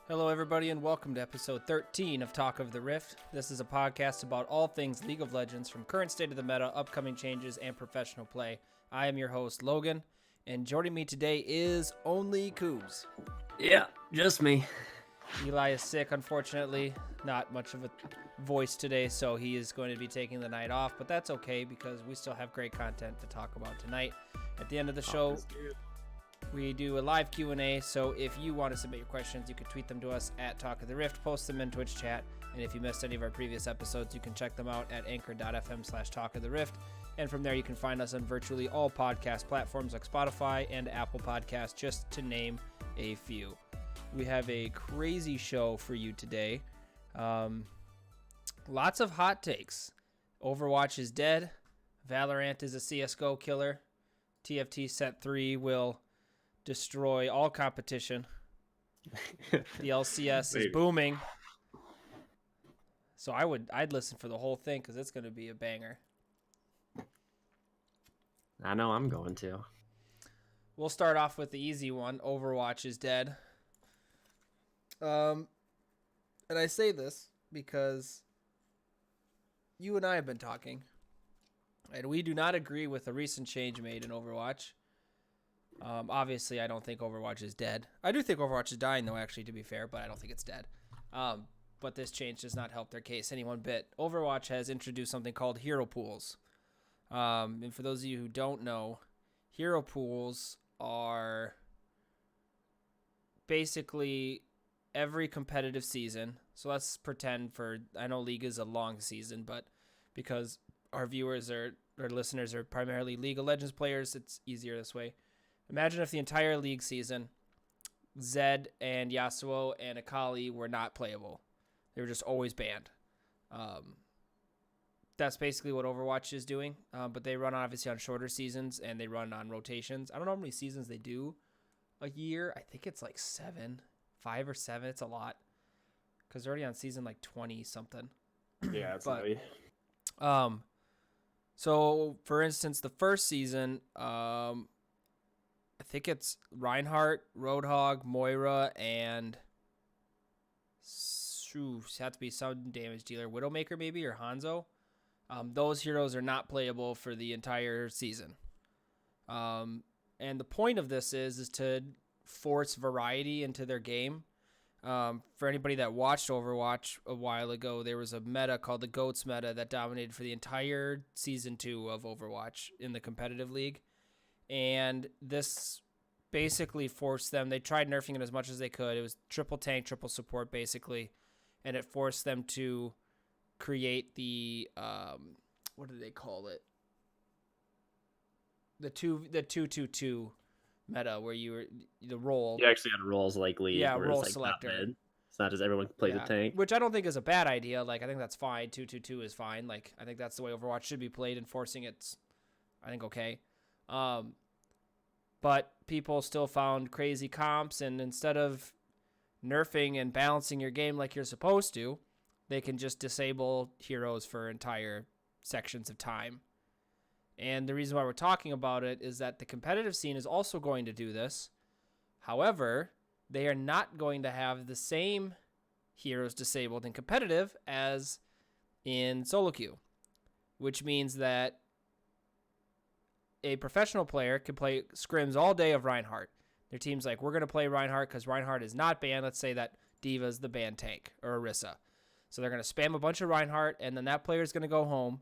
Hello, everybody, and welcome to episode 13 of Talk of the Rift. This is a podcast about all things League of Legends, from current state of the meta, upcoming changes, and professional play. I am your host, Logan, and joining me today is only Coos. Yeah, just me. Eli is sick, unfortunately. Not much of a voice today, so he is going to be taking the night off, but that's okay because we still have great content to talk about tonight. At the end of the show, we do a live Q&A, so if you want to submit your questions, you can tweet them to us at Talk of the Rift, post them in Twitch chat, and if you missed any of our previous episodes, you can check them out at anchor.fm/Talk of the Rift, and from there you can find us on virtually all podcast platforms like Spotify and Apple Podcasts, just to name a few. We have a crazy show for you today. Lots of hot takes. Overwatch is dead. Valorant is a CSGO killer. TFT Set 3 will destroy all competition. The LCS is booming. So I'd listen for the whole thing because it's going to be a banger. I know I'm going to. We'll start off with the easy one. Overwatch is dead. And I say this because you and I have been talking, and we do not agree with a recent change made in Overwatch. Obviously, I don't think Overwatch is dead. I do think Overwatch is dying, though, actually, to be fair, but I don't think it's dead. But this change does not help their case any one bit. Overwatch has introduced something called hero pools. And for those of you who don't know, hero pools are basically every competitive season. So let's pretend I know League is a long season, but because our viewers or listeners are primarily League of Legends players, it's easier this way. Imagine if the entire League season, Zed and Yasuo and Akali were not playable. They were just always banned. That's basically what Overwatch is doing. But they run obviously on shorter seasons, and they run on rotations. I don't know how many seasons they do a year. I think it's like 5 or 7. It's a lot because they're already on season like 20 something. Yeah, it's heavy. So for instance, the first season, I think it's Reinhardt, Roadhog, Moira, and have to be some damage dealer, Widowmaker maybe, or Hanzo. Those heroes are not playable for the entire season. And the point of this is to force variety into their game. For anybody that watched Overwatch a while ago, there was a meta called the GOATS meta that dominated for the entire season 2 of Overwatch in the competitive league. And this basically forced them, they tried nerfing it as much as they could. It was triple tank, triple support basically. And it forced them to create the, what do they call it? The 2-2-2 meta where the role. You actually got roles like League. Yeah, where role it's like selector. It's not just everyone plays a tank. Which I don't think is a bad idea. Like, I think that's fine. 2-2-2 is fine. Like, I think that's the way Overwatch should be played, and forcing it's, I think, okay. But people still found crazy comps, and instead of nerfing and balancing your game like you're supposed to, they can just disable heroes for entire sections of time. And the reason why we're talking about it is that the competitive scene is also going to do this. However, they are not going to have the same heroes disabled in competitive as in solo queue, which means that a professional player can play scrims all day of Reinhardt. Their team's like, we're going to play Reinhardt because Reinhardt is not banned. Let's say that Diva's the banned tank, or Orisa. So they're going to spam a bunch of Reinhardt, and then that player is going to go home,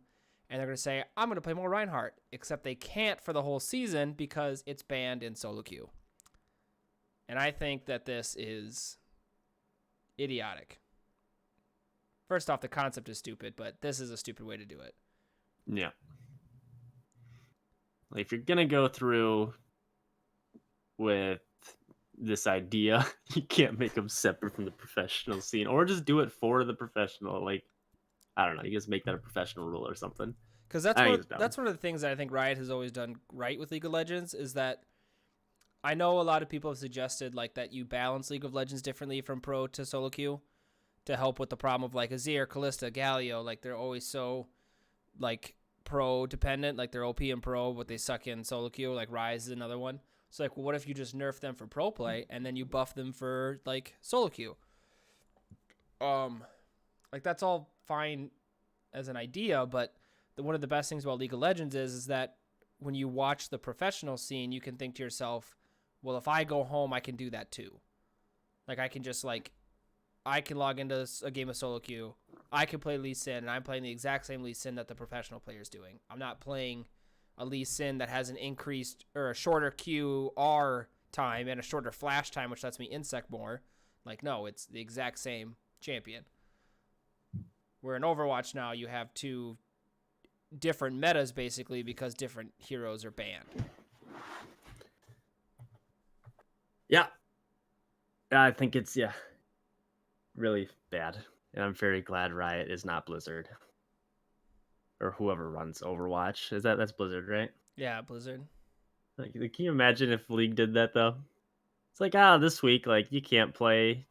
and they're going to say, I'm going to play more Reinhardt, except they can't for the whole season because it's banned in solo queue. And I think that this is idiotic. First off, the concept is stupid, but this is a stupid way to do it. Yeah. Like, if you're going to go through with this idea, you can't make them separate from the professional scene, or just do it for the professional. Like, I don't know, you just make that a professional rule or something. Because that's one of the things that I think Riot has always done right with League of Legends, is that I know a lot of people have suggested like that you balance League of Legends differently from pro to solo queue to help with the problem of like Azir, Kalista, Galio. Like, they're always so like pro dependent, like they're OP and pro, but they suck in solo queue. Like Ryze is another one. So like, well, what if you just nerf them for pro play and then you buff them for like solo queue? Like that's all fine as an idea, but one of the best things about League of Legends is that when you watch the professional scene, you can think to yourself, well, if I go home, I can do that too. Like I can just like I can log into a game of solo queue. I can play Lee Sin, and I'm playing the exact same Lee Sin that the professional player is doing. I'm not playing a Lee Sin that has an increased or a shorter QR time and a shorter flash time, which lets me insect more. Like, no, it's the exact same champion. Where in Overwatch now, you have two different metas basically because different heroes are banned. Yeah. I think it's, really bad. And I'm very glad Riot is not Blizzard. Or whoever runs Overwatch. That's Blizzard, right? Yeah, Blizzard. Like, can you imagine if League did that though? It's like, this week, like, you can't play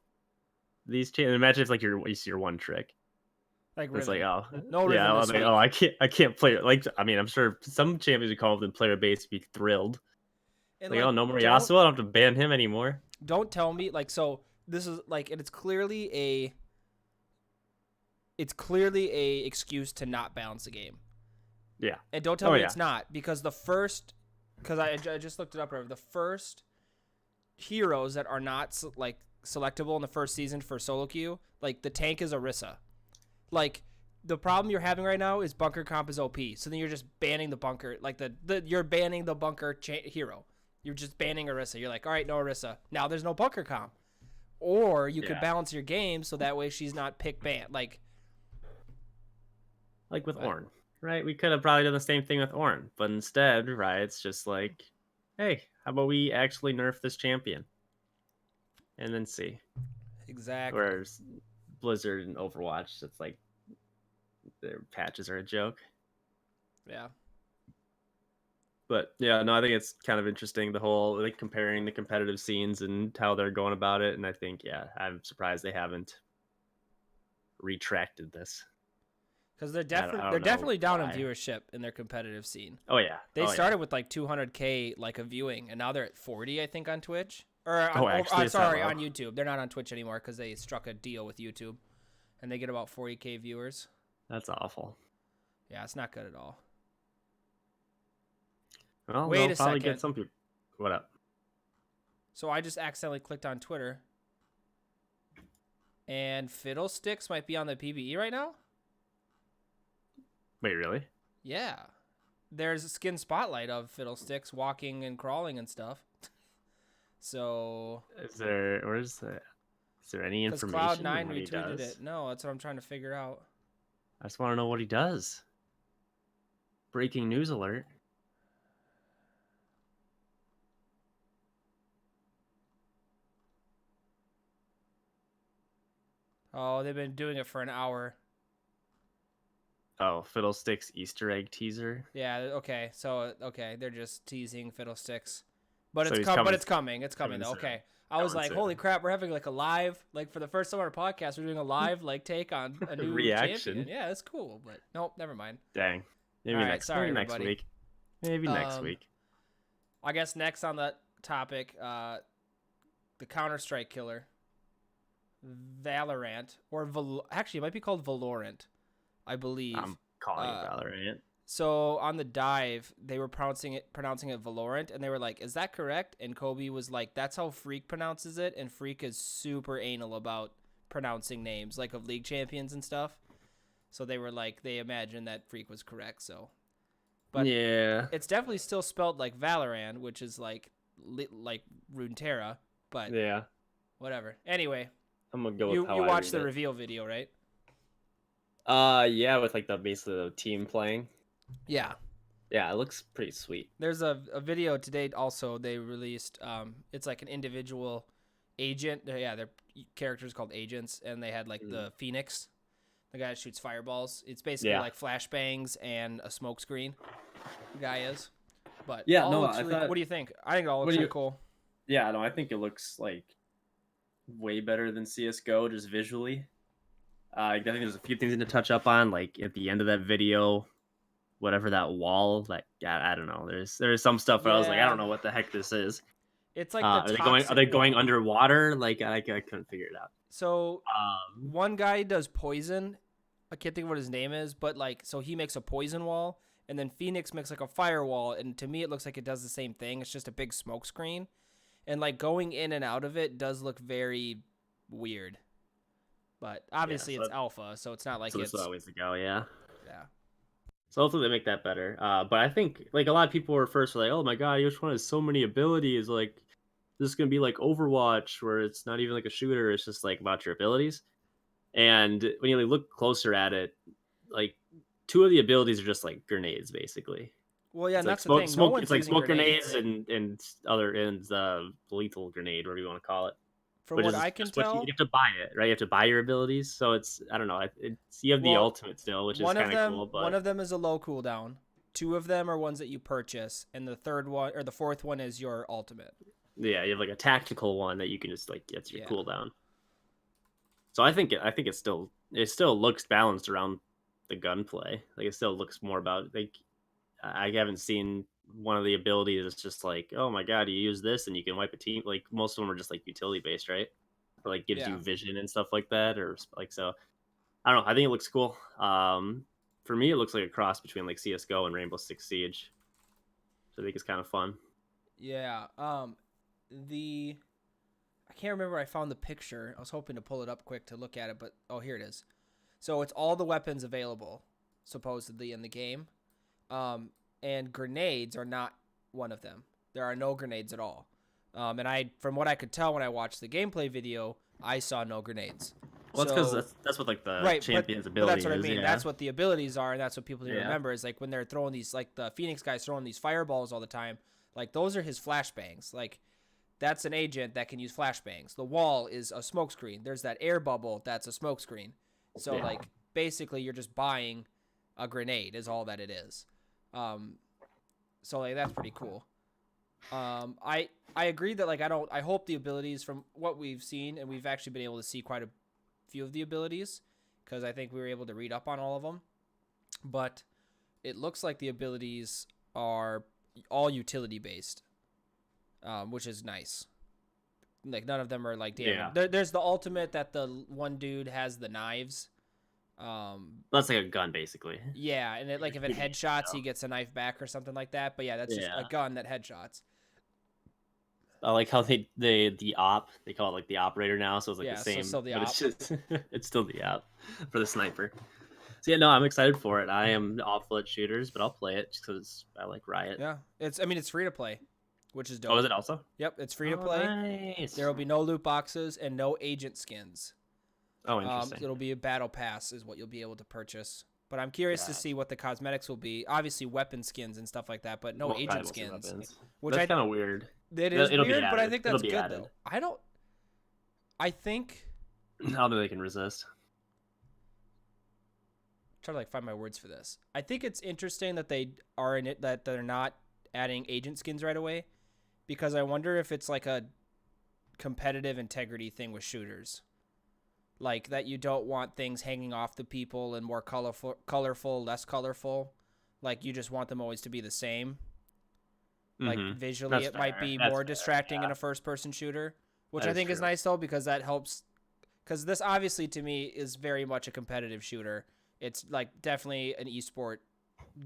these imagine if like your one trick. Like It's Riven. like, No yeah, Riven this like, week. I can't play it. Like, I mean, I'm sure some champions who call the player base be thrilled. And Like, like, no more Yasuo, I don't have to ban him anymore. don't tell me like so. This is like, and it's clearly a excuse to not balance the game. Yeah. And don't tell me it's not, because I just looked it up. The first heroes that are not like selectable in the first season for solo queue, like the tank is Orisa. Like the problem you're having right now is bunker comp is OP. So then you're just banning the bunker, like you're banning the bunker hero. You're just banning Orisa. You're like, all right, no Orisa. Now there's no bunker comp. Or you could balance your game so that way she's not pick ban. Like with Ornn, right? We could have probably done the same thing with Ornn, but instead, Riot's just like, hey, how about we actually nerf this champion? And then see. Exactly. Whereas Blizzard and Overwatch, it's like their patches are a joke. Yeah. But yeah, no, I think it's kind of interesting, the whole like comparing the competitive scenes and how they're going about it. And I think, I'm surprised they haven't retracted this. Because they're definitely down in viewership in their competitive scene. Oh yeah, they started with like 200K like a viewing, and now they're at 40, I think, on Twitch. Or on YouTube. They're not on Twitch anymore because they struck a deal with YouTube, and they get about 40K viewers. That's awful. Yeah, it's not good at all. Well, wait a second. Get some people. What up? So I just accidentally clicked on Twitter, and Fiddlesticks might be on the PBE right now. Wait, really? Yeah. There's a skin spotlight of Fiddlesticks walking and crawling and stuff. So is there any information? Because Cloud9 retweeted it. No, that's what I'm trying to figure out. I just want to know what he does. Breaking news alert. Oh, they've been doing it for an hour. Oh, Fiddlesticks Easter egg teaser. Yeah. Okay. So they're just teasing Fiddlesticks, but it's coming. It's coming though. Okay. I was like, holy crap, we're having like a live, like for the first time on our podcast, we're doing a live like take on a new reaction. Champion. Yeah, that's cool, but nope, never mind. Dang. Maybe next week. Maybe next week. I guess next on the topic, the Counter-Strike killer, Valorant, or actually it might be called Valorant, I believe. I'm calling it Valorant. So on the dive, they were pronouncing it Valorant, and they were like, "Is that correct?" And Kobe was like, "That's how Freak pronounces it." And Freak is super anal about pronouncing names, like of league champions and stuff. So they were like, they imagined that Freak was correct. So, but yeah, it's definitely still spelled like Valorant, which is like Runeterra. But yeah, whatever. Anyway, I'm gonna go. You watched the reveal video, right? Yeah, with like basically the team playing. Yeah. Yeah, it looks pretty sweet. There's a video today also they released. It's like an individual agent. Yeah, their characters called agents, and they had like the Phoenix, the guy that shoots fireballs. It's basically like flashbangs and a smoke screen. The guy is. But yeah, what do you think? I think it all looks really cool. Yeah, no, I think it looks like way better than CSGO just visually. I think there's a few things to touch up on, like at the end of that video, whatever that wall, like I don't know. There's some stuff where I was like, I don't know what the heck this is. It's like the Are toxic they going wall. underwater? Like I couldn't figure it out. So Um, one guy does poison. I can't think of what his name is, but like, so he makes a poison wall, and then Phoenix makes like a firewall, and to me it looks like it does the same thing. It's just a big smoke screen, and like going in and out of it does look very weird. But yeah, obviously it's alpha, so it's not like so there's it's always to go. Yeah. yeah. So hopefully they make that better. But I think like a lot of people were first like, oh my god, each one has so many abilities. Like this is gonna be like Overwatch, where it's not even like a shooter. It's just like about your abilities. And when you like, look closer at it, like two of the abilities are just like grenades, basically. Well, yeah, It's and like that's the thing. No It's one's like using smoke grenades. grenades and lethal grenade, whatever you want to call it. From Which what is I can just what you tell, have to buy it, right? You have to buy your abilities, so it's I don't know. It's you have the well, ultimate still, which is kind of cool, one but of them is a low cooldown. Two of them are ones that you purchase, and the third one or the fourth one is your ultimate. yeah, you have like a tactical one that you can just like gets your Yeah. cooldown. So I think it still looks balanced around the gunplay. Like it still looks more about like I haven't seen one of the abilities that's just like, oh my god, you use this and you can wipe a team. Like most of them are just like utility based, right? Or like gives Yeah. you vision and stuff like that, or like so. I don't know. I think it looks cool. For me, it looks like a cross between like CS:GO and Rainbow Six Siege. So I think it's kind of fun. Yeah. The I can't remember where I found the picture. I was hoping to pull it up quick to look at it, but oh, here it is. So it's all the weapons available, supposedly in the game, and grenades are not one of them. There are no grenades at all. And from what I could tell when I watched the gameplay video, I saw no grenades. Well, that's because So that's what like the right, champion's but ability that's what I is. mean. Yeah, That's what the abilities are, and that's what people need to yeah, remember is like when they're throwing these, like the Phoenix guys throwing these fireballs all the time. Like those are his flashbangs. Like that's an agent that can use flashbangs. The wall is a smokescreen. There's that air bubble that's a smokescreen. So yeah. like basically you're just buying a grenade is all that it is. Um, so like that's pretty cool. I agree that like I hope the abilities from what we've seen, and we've actually been able to see quite a few of the abilities because I think we were able to read up on all of them. But it looks like the abilities are all utility based, which is nice. Like none of them are like damn. Yeah. There's the ultimate that the one dude has the knives. That's like a gun, basically. Yeah, and like if it headshots, he gets a knife back or something like that. But yeah, that's just a Yeah. gun that headshots. I like how the op they call it like the operator now, so it's like Yeah, the so same, still the but op. it's just it's still the op for the sniper. So yeah, no, I'm excited for it. I am off lit shooters, but I'll play it just because I like Riot. Yeah, it's free to play, which is Oh, dope. is it also? Yep, it's free to Oh, play. nice. There will be no loot boxes and no agent skins. Oh, interesting. It'll be a battle pass is what you'll be able to purchase. But I'm curious to God. see what the cosmetics will be. Obviously, weapon skins and stuff like that, but no Well, probably agent won't see skins. weapons. Which That's kind of weird. it is It'll be weird, but I added. think It'll that's be good added. though. I think I don't think they can resist. try to like find my words for this. I think it's interesting that they are in it that they're not adding agent skins right away, because I wonder if it's like a competitive integrity thing with shooters. Like that you don't want things hanging off the people and more colorful, less colorful. Like you just want them always to be the same. Like visually, That's it might fair. be That's more fair. distracting Yeah, in a first-person shooter, which that I is think is true. nice though because that helps. Because this obviously to me is very much a competitive shooter. It's like definitely an esport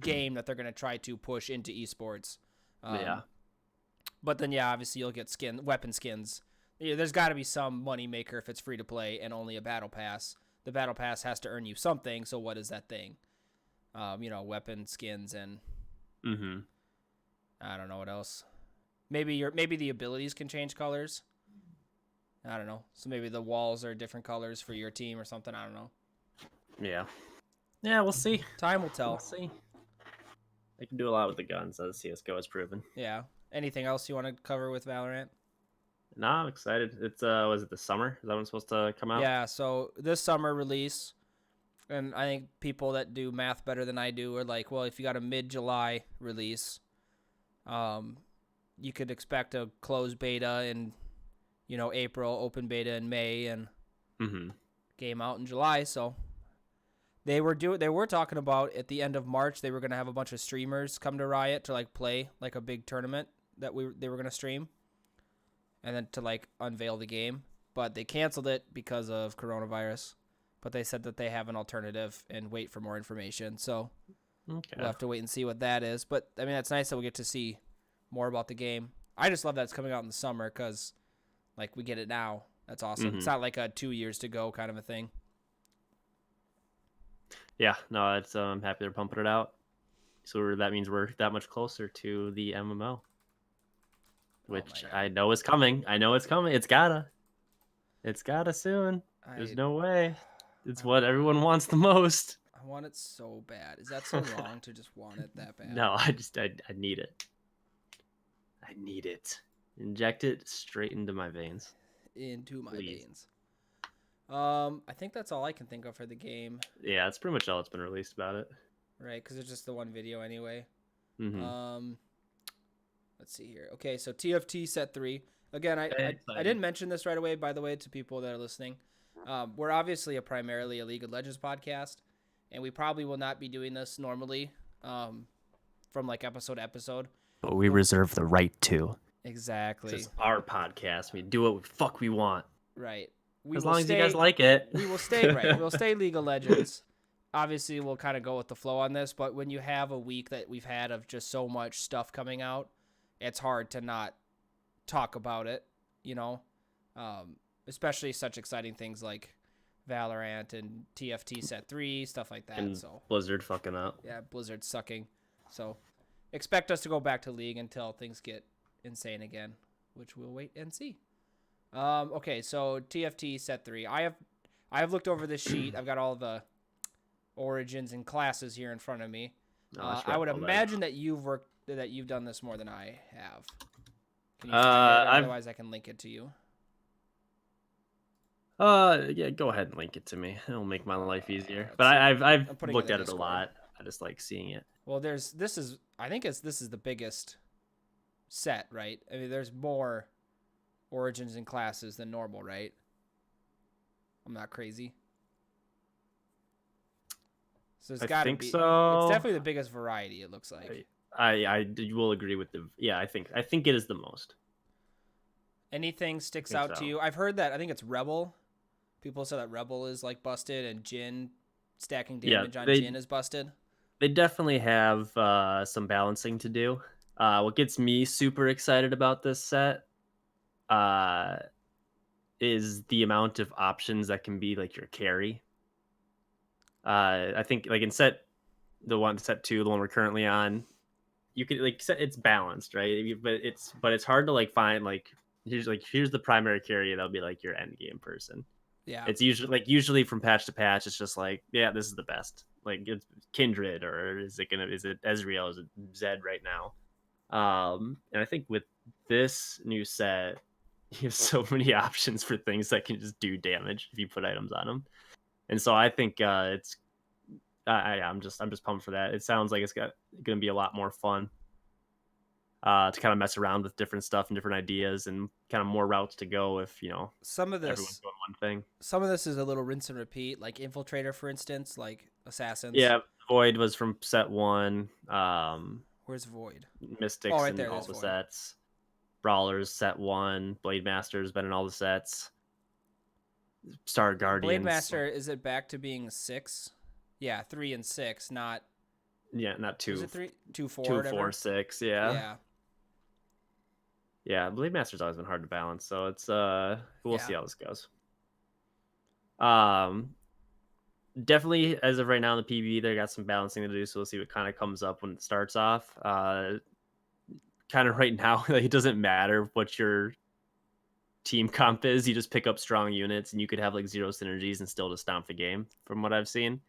game that they're gonna try to push into esports. Yeah. But then yeah, obviously you'll get weapon skins. Yeah, there's got to be some money maker if it's free to play and only a battle pass. The battle pass has to earn you something. So what is that thing? Weapon skins and I don't know what else. Maybe the abilities can change colors. I don't know. So maybe the walls are different colors for your team or something. I don't know. Yeah. Yeah, we'll see. Time will tell. We'll see. They can do a lot with the guns, as CSGO has proven. Yeah. Anything else you want to cover with Valorant? Nah, I'm excited. It's was it the summer? Is that when it's supposed to come out? Yeah. So this summer release, and I think people that do math better than I do are like, well, if you got a mid-July release, you could expect a closed beta in, April, open beta in May, and game out in July. So they were talking about at the end of March they were gonna have a bunch of streamers come to Riot to like play like a big tournament that they were gonna stream. and then to like unveil the game. But they canceled it because of coronavirus. But they said that they have an alternative and wait for more information. So Okay. we'll have to wait and see what that is. But I mean, it's nice that we get to see more about the game. I just love that it's coming out in the summer because like we get it now. That's awesome. It's not like a 2 years to go kind of a thing. Yeah, no, it's I'm happy they're pumping it out. So that means we're that much closer to the MMO, which I know is coming. I know it's coming. It's gotta soon. There's no way. It's what everyone wants the most. I want it so bad. Is that so wrong to just want it that bad? No, I need it. I need it. Inject it straight into my veins. Into my veins. I think that's all I can think of for the game. Yeah, that's pretty much all that's been released about it. Right, because it's just the one video anyway. Mm-hmm. Let's see here. Okay, so TFT Set 3. Again, I didn't mention this right away, by the way, to people that are listening. We're obviously primarily a League of Legends podcast, and we probably will not be doing this normally from like episode to episode. But we reserve the right to. Exactly. This is our podcast. We do what the fuck we want. Right. As long as you guys like it. We will stay, right. We'll stay League of Legends. Obviously, we'll kind of go with the flow on this, but when you have a week that we've had of just so much stuff coming out, it's hard to not talk about it, you know? Especially such exciting things like Valorant and TFT Set 3, stuff like that. And so Blizzard fucking up. Yeah, Blizzard sucking. So expect us to go back to League until things get insane again, which we'll wait and see. Okay, so TFT Set 3. I have looked over this sheet. I've got all the origins and classes here in front of me. I would imagine that you've done this more than I have. Can you find it? Otherwise, I can link it to you. Yeah, go ahead and link it to me. It'll make my life easier. But I've looked at it a lot. I just like seeing it. Well, this is the biggest set, right? I mean, there's more origins and classes than normal, right? I'm not crazy. So it's got to be. So. It's definitely the biggest variety. It looks like. I will agree with the. Yeah, I think it is the most. Anything sticks out to you? I've heard that. I think it's Rebel. People say that Rebel is like busted, and Jhin stacking damage on Jhin is busted. They definitely have some balancing to do. What gets me super excited about this set is the amount of options that can be like your carry. I think like in set 2, the one we're currently on, you can like set it's balanced, right? But it's hard to like find like here's the primary carry that'll be like your end game person. Yeah. It's usually from patch to patch, it's just like, yeah, this is the best. Like it's Kindred, or is it Ezreal, is it Zed right now? And I think with this new set, you have so many options for things that can just do damage if you put items on them. And so I think I'm just pumped for that. It sounds like it's going to be a lot more fun to kind of mess around with different stuff and different ideas and kind of more routes to go if, some of this everyone's doing one thing. Some of this is a little rinse and repeat, like Infiltrator, for instance, like Assassins. Yeah, Void was from set 1. Where's Void? Mystics right there, in all the Void. sets. Brawlers set 1. Blade Master's been in all the sets. Star Guardians. Blade Master, is it back to being 6? Yeah, 3 and 6, not. Yeah, not 2. Is it 3? 2, 4. 2, 4, 6. Yeah. Yeah, Blade Master's always been hard to balance, so it's we'll see how this goes. Definitely as of right now in the PvE, they got some balancing to do, so we'll see what kind of comes up when it starts off. Kind of right now, like, it doesn't matter what your team comp is, you just pick up strong units and you could have like 0 synergies and still just stomp the game from what I've seen.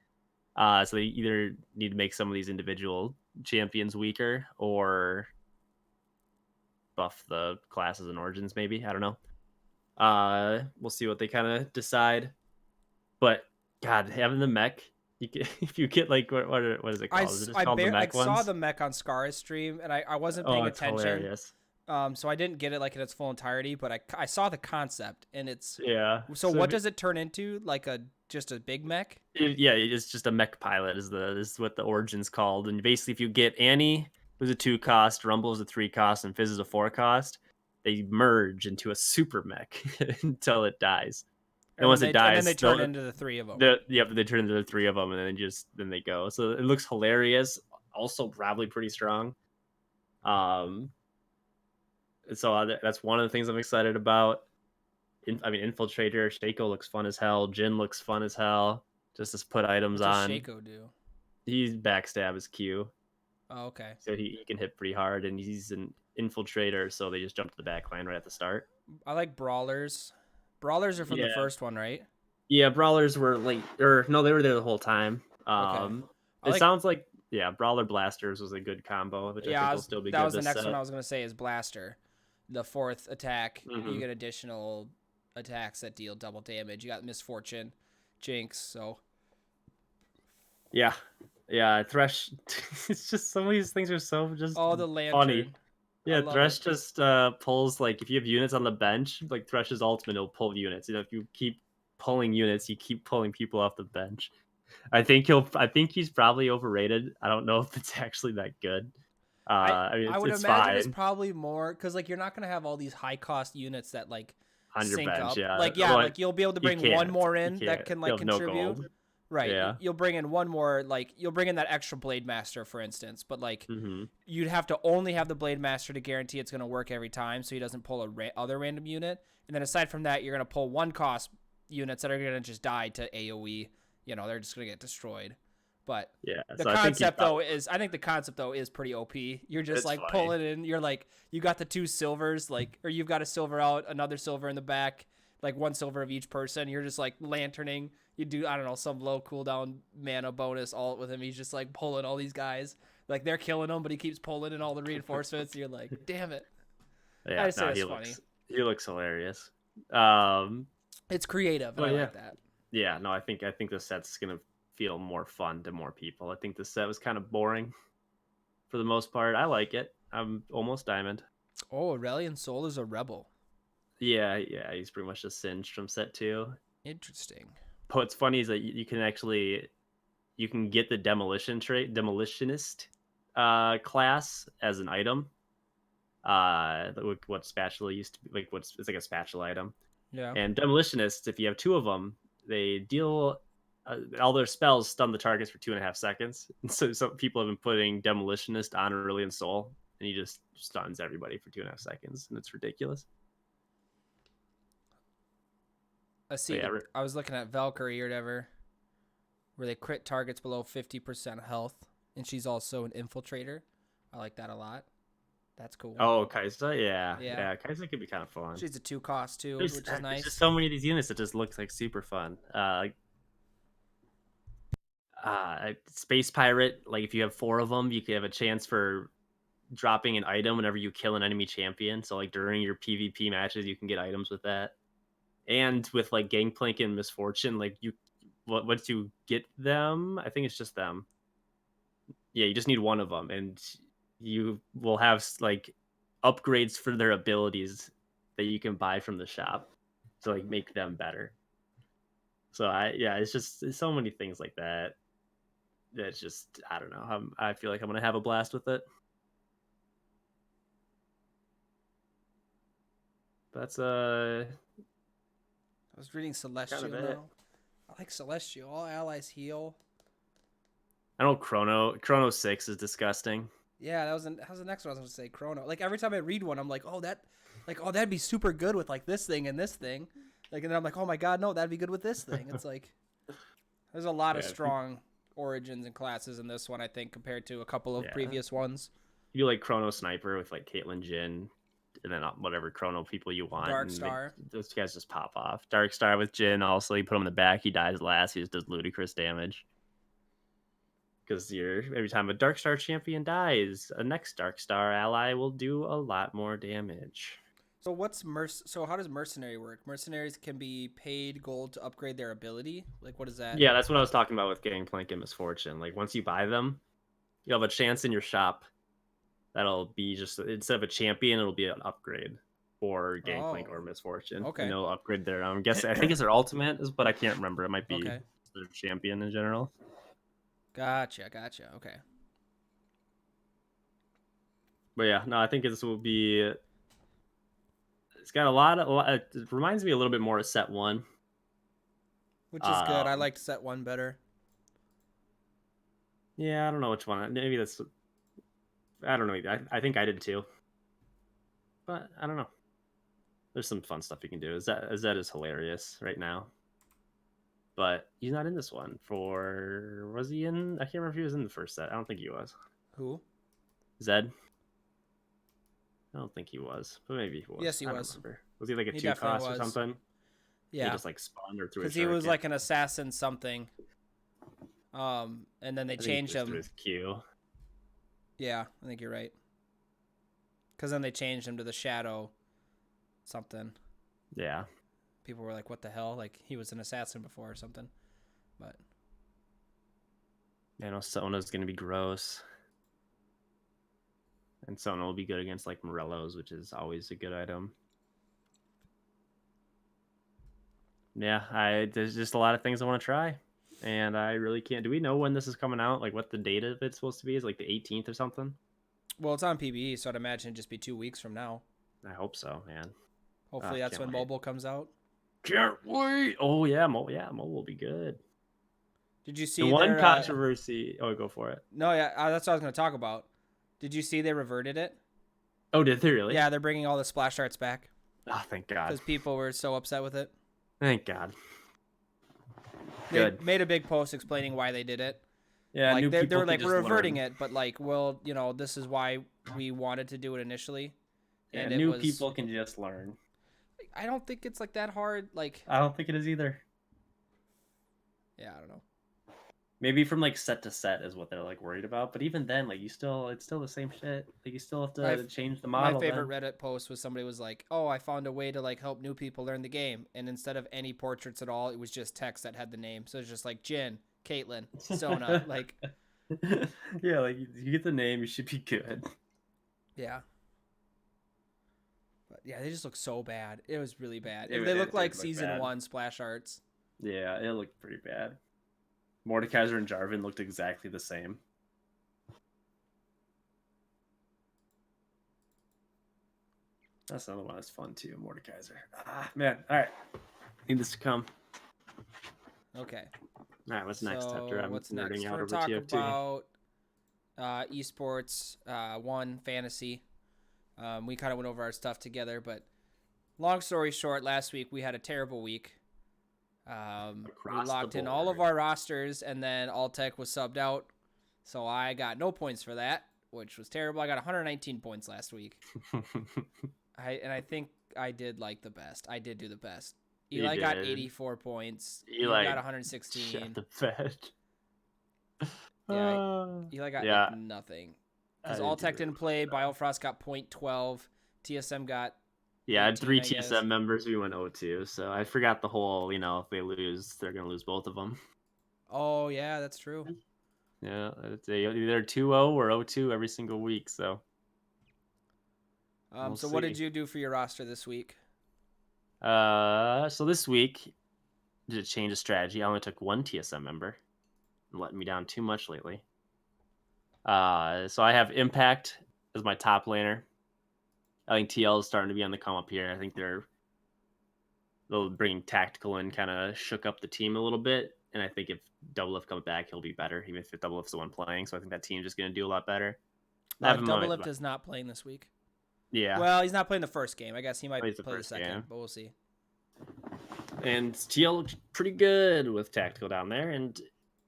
So they either need to make some of these individual champions weaker or buff the classes and origins, maybe. I don't know. We'll see what they kind of decide. But God, having the mech, if you get like what is it called? Is it just called the mech ones? I saw the mech on Scar's stream, and I wasn't paying attention. Hilarious. So I didn't get it like in its full entirety, but I saw the concept, and it's So what does it turn into? Like just a big mech? It's just a mech pilot is what the origin's called. And basically, if you get Annie, who's a 2 cost, Rumble is a 3 cost, and Fizz is a 4 cost, they merge into a super mech until it dies. And And once then it they dies, turn into the three of them. they turn into the three of them, and then they go. So it looks hilarious. Also, probably pretty strong. So that's one of the things I'm excited about. Infiltrator, Shaco looks fun as hell. Jin looks fun as hell. Just to put items What does on. Shaco do? He's backstab his Q. Oh, okay. So he can hit pretty hard, and he's an infiltrator, so they just jump to the back line right at the start. I like brawlers. Brawlers are from the Yeah. first one, right? Yeah, brawlers were late, or no, they were there the whole time. Okay. I It like. sounds like brawler blasters was a good combo, which I think will still be That good was the this next one set. I was gonna say is blaster. The fourth attack, you Hmm. get additional attacks that deal double damage. You got misfortune, jinx. So Yeah, yeah, Thresh. It's just some of these things are so just oh, the funny. lantern, I Yeah, love Thresh it. just pulls like if you have units on the bench, like Thresh's ultimate will pull units. If you keep pulling units, you keep pulling people off the bench. I think he's probably overrated. I don't know if it's actually that good. I would It's imagine it's fine probably more because like you're not gonna have all these high cost units that like on your sync bench. up. Yeah, Like yeah, well, like you'll be able to you bring one can't. more You in that can't. can You like have no contribute. gold. Right. Yeah. You'll bring in one more, like, you'll bring in that extra Blade Master, for instance, but, like, Hmm. you'd have to only have the Blade Master to guarantee it's going to work every time so he doesn't pull a other random unit. And then aside from that, you're going to pull one cost units that are going to just die to AoE. You know, they're just going to get destroyed. But Yeah. the So I think he's concept, though, probably. is, I think the concept, though, is pretty OP. You're just, It's like, funny. pulling in, you're like, you got the two silvers, like, or you've got a silver out, another silver in the back, like one silver of each person. You're just like lanterning. You do, I don't know, some low cooldown mana bonus alt with him. He's just like pulling all these guys. Like they're killing him, but he keeps pulling in all the reinforcements. You're like, damn it. I Yeah. just think No, it's funny. he looks hilarious. Um. It's creative, and But I yeah. like that. Yeah. No, I think the set's gonna feel more fun to more people. I think the set was kind of boring for the most part. I like it. I'm almost diamond. Oh, Aurelion Sol is a rebel. Yeah, yeah, he's pretty much just singed from set two. Interesting. But what's funny is that you can actually you can get the demolitionist class as an item. What spatula used to be like. It's like a spatula item. Yeah. And demolitionists, if you have two of them, they deal all their spells stun the targets for 2.5 seconds. And so some people have been putting demolitionist on Aurelion Soul, and he just stuns everybody for 2.5 seconds, and it's ridiculous. I But see. yeah, I was looking at Valkyrie or whatever, where they crit targets below 50% health, and she's also an infiltrator. I like that a lot. That's cool. oh, Kaisa, yeah, Yeah. yeah, Kaisa could be kind of fun. She's a 2 cost too, which is There's just nice. so many of these units that just looks like super fun. Space pirate, like if you have four of them, you can have a chance for dropping an item whenever you kill an enemy champion. So like during your PvP matches, you can get items with that. And with like Gangplank and Misfortune, like once you get them, I think it's just them. Yeah, you just need one of them, and you will have like upgrades for their abilities that you can buy from the shop to like make them better. So it's just it's so many things like that. It's just I don't know. I feel like I'm gonna have a blast with it. That's I was reading kind of Celestial it. now. I like Celestial. All allies heal. I know Chrono 6 is disgusting. Yeah, that was the next one I was gonna say. Chrono. Like every time I read one, I'm like, oh that'd be super good with like this thing and this thing. Like, and then I'm like, oh my god, no, that'd be good with this thing. It's like there's a lot of Yeah, strong origins and classes in this one, I think, compared to a couple of yeah. previous ones. You like Chrono Sniper with like Caitlyn Jin, and then whatever Chrono people you want. Dark and Star. those guys just pop off. Dark Star with Jin. Also, you put him in the back, he dies last. He just does ludicrous damage. Because every time a Dark Star champion dies, a next Dark Star ally will do a lot more damage. So how does mercenary work? Mercenaries can be paid gold to upgrade their ability. Like what is that? Yeah, that's what I was talking about with Gangplank and Misfortune. Like once you buy them, you'll have a chance in your shop that'll be just instead of a champion, it'll be an upgrade for Gangplank Oh, or Misfortune, and okay. they'll upgrade their. I think it's their ultimate, but I can't remember. It might be Okay. their champion in general. Gotcha. Okay. But yeah, no, I think this will be It's got a lot. It reminds me a little bit more of Set 1. Which is good. I Um, liked Set 1 better. yeah, I don't know which one. Maybe that's. I don't know. I think I did too. But I don't know. There's some fun stuff you can do. Zed is hilarious right now. But he's not in this one. Was he in? I can't remember if he was in the first set. I don't think he was. Who? Zed. I don't think he was, but maybe he was. Yes, he I don't was. remember. Was he like a He 2 definitely cost or was. something? He Yeah. just like spawned or threw a Because he shark was in. like an assassin something. And then they I think changed he just him. threw his Q. Yeah, I think you're right. Because then they changed him to the shadow something. Yeah. People were like, what the hell? Like, he was an assassin before or something. But I know Sona's gonna be gross. And Sona will be good against like Morellos, which is always a good item. Yeah, there's just a lot of things I want to try. And I really can't. Do we know when this is coming out? Like what the date of it's supposed to be? Is like the 18th or something? well, it's on PBE, so I'd imagine it'd just be 2 weeks from now. I hope so, man. Hopefully that's Can't when wait. mobile comes out. Can't wait. Oh yeah, mobile will be good. Did you The see one their controversy. Oh, go for it. No, yeah, that's what I was going to talk about. Did you see they reverted it? Oh, did they really? Yeah, they're bringing all the splash arts back Oh, thank God. because people were so upset with it. Thank God. They Good. made a big post explaining why they did it. Yeah, Like new they people were can like, just we're reverting learn. it, but like, well, this is why we wanted to do it initially, Yeah, and it new was. people can just learn. I don't think it's like that hard. Like, I don't think it is either. yeah, I don't know. Maybe from like set to set is what they're like worried about. But even then, like it's still the same shit. Like you still have to change the model. My favorite Reddit post was somebody was like, "Oh, I found a way to like help new people learn the game," and instead of any portraits at all, it was just text that had the name. So it's just like Jin, Caitlyn, Sona, like. Yeah, like you get the name, you should be good. Yeah. But yeah, they just look so bad. It was really bad. It They look did like look season bad. 1 splash arts. Yeah, it looked pretty bad. Mordekaiser and Jarvan looked exactly the same. That's another one that's fun too, Mordekaiser. Ah, man. All right. Need this to come. Okay. All right, what's next after I'm what's nerding next? out We're over talking TFT? about esports, one fantasy. We kind of went over our stuff together, but long story short, last week we had a terrible week. We locked in all of our rosters, and then Alltech was subbed out, so I got no points for that, which was terrible. I got 119 points last week. I think I did like the best. I did do the best. Eli got 84 points. Eli got 116. Shut the bed. Yeah, Eli got like nothing. Because Alltech didn't play. Biofrost got .12. TSM got. Yeah, I had 3 TSM members. We went 0-2, so I forgot the whole. If they lose, they're gonna lose both of them. Oh yeah, that's true. Yeah, it's either 2-0 or 0-2 every single week. So. So what did you do for your roster this week? So this week, did change of strategy. I only took 1 TSM member. Letting me down too much lately. So I have Impact as my top laner. I think TL is starting to be on the come up here. I think they'll bring Tactical in, kind of shook up the team a little bit. And I think if Doublelift comes back, he'll be better, even if Doublelift's the one playing. So I think that team's just going to do a lot better. Doublelift is not playing this week. Yeah. Well, he's not playing the first game. I guess he might play the second, game. But we'll see. And TL looks pretty good with Tactical down there. And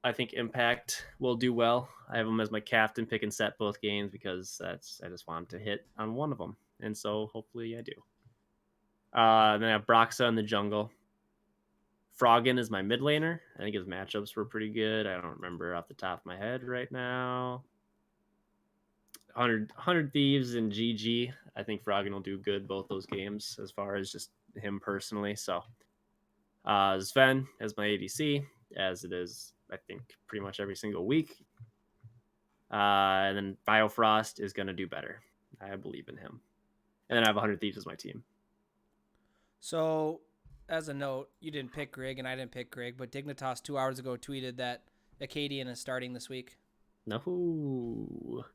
I think Impact will do well. I have him as my captain, pick and set both games because I just want him to hit on one of them. And so hopefully I do. Then I have Broxa in the jungle. Froggen is my mid laner. I think his matchups were pretty good. I don't remember off the top of my head right now. 100 Thieves and GG. I think Froggen will do good both those games as far as just him personally. So Sven as my ADC, as it is, I think, pretty much every single week. And then Biofrost is going to do better. I believe in him. And then I have 100 Thieves as my team. So, as a note, you didn't pick Greg and I didn't pick Greg, but Dignitas 2 hours ago tweeted that Acadian is starting this week. No.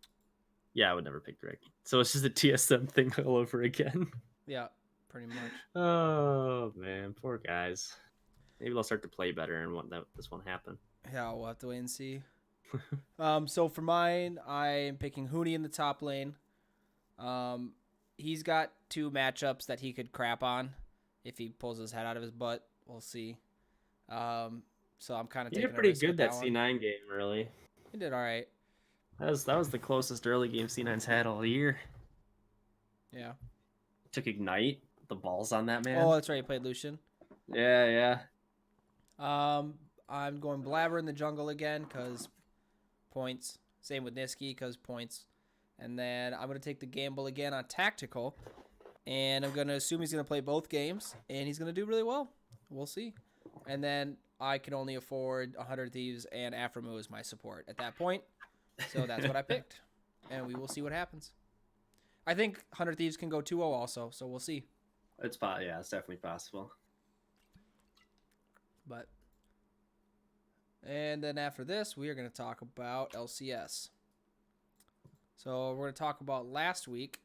Yeah, I would never pick Greg. So it's just a TSM thing all over again. Yeah. pretty much. Oh man, poor guys. Maybe they'll start to play better and this won't happen. Yeah, we'll have to wait and see. So for mine, I'm picking Hooney in the top lane. Um, he's got two matchups that he could crap on if he pulls his head out of his butt. We'll see. Um, so I'm kind of He taking did a pretty risk good with that that one. C9 game, really. He did all right. That was the closest early game C9's had all year. Yeah. Took Ignite, the balls on that Oh, man. that's right. He played Lucian. Yeah. I'm going Blabber in the jungle again because points. Same with Niski because points. And then I'm going to take the gamble again on Tactical. And I'm going to assume he's going to play both games. And he's going to do really well. We'll see. And then I can only afford 100 Thieves and Aframu as my support at that point. So that's what I picked. And we will see what happens. I think 100 Thieves can go 2-0 also. So we'll see. It's definitely possible. But and then after this, we are going to talk about LCS. So we're going to talk about last week,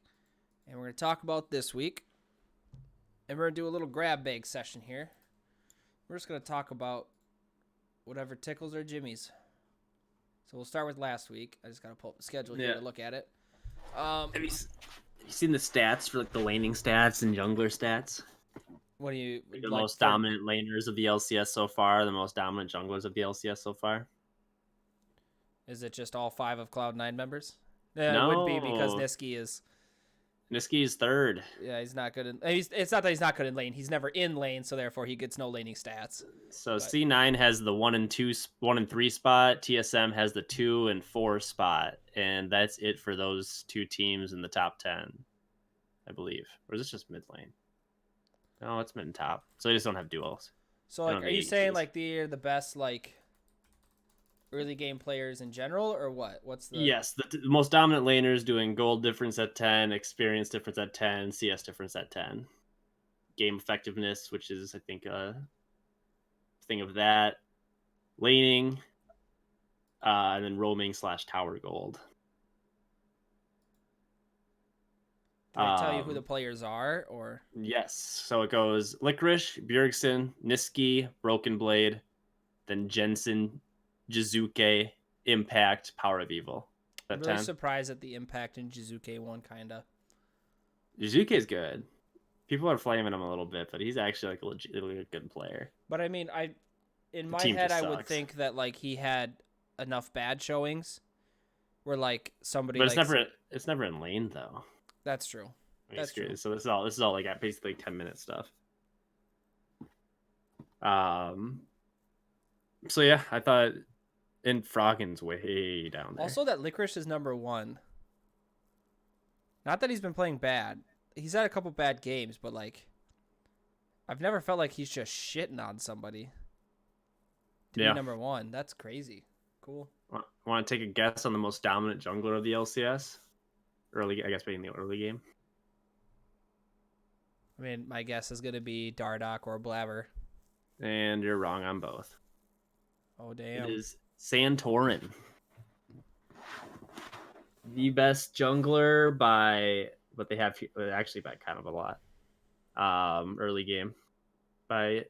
and we're going to talk about this week, and we're going to do a little grab bag session here. We're just going to talk about whatever tickles our jimmies. So we'll start with last week. I just got to pull up the schedule here to look at it. Have you seen the stats for like the laning stats and jungler stats? What do you like the most dominant laners of the LCS so far, the most dominant junglers of the LCS so far? Is it just all 5 of Cloud9 members? Yeah, No. it would be because Niski is third. Yeah, he's not good in. It's not that he's not good in lane. He's never in lane, so therefore he gets no laning stats. So C9 has the 1 and 3 spot. TSM has the 2 and 4 spot, and that's it for those two teams in the top 10, I believe. Or is this just mid lane? No, it's mid and top. So they just don't have duels. So like, are you saying like they're the best like early game players in general, or what? What's the Yes, the most dominant laners doing gold difference at 10, experience difference at 10, CS difference at 10. Game effectiveness, which is I think a thing of that. Laning, and then roaming / tower gold. Do they tell you who the players are, or? Yes. So it goes Licorice, Bjergsen, Niski, Broken Blade, then Jensen, Jizuke, Impact, Power of Evil. I'm really surprised at the Impact in Jizuke one, kinda. Jizuke is good. People are flaming him a little bit, but he's actually like a legitimately good player. But I mean, in my head I would think that like he had enough bad showings where like somebody. But it's never in lane though. That's true. That's true. So this is all like basically 10-minute stuff. So yeah, I thought Froggen's way down there. Also, that Licorice is number 1. Not that he's been playing bad. He's had a couple bad games, but like, I've never felt like he's just shitting on somebody. To be number 1, that's crazy. Cool. Want to take a guess on the most dominant jungler of the LCS? I guess being the early game. I mean, my guess is going to be Dardoch or Blabber. And you're wrong on both. Oh, damn. It is Santorin. The best jungler but they have actually by kind of a lot. Early game. By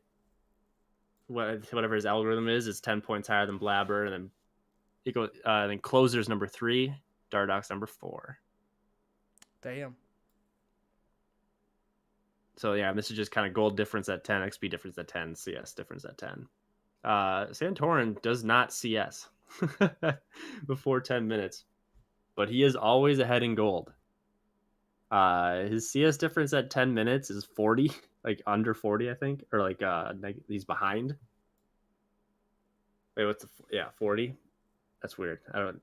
whatever his algorithm is, it's 10 points higher than Blabber, and then it goes. Then Closer's number 3, Dardoch's number 4. Damn. So yeah, this is just kind of gold difference at 10, XP difference at 10, CS difference at 10. Santorin does not CS before 10 minutes, but he is always ahead in gold. His CS difference at 10 minutes is 40, like under 40, I think, or like he's behind. Wait, 40? That's weird. I'm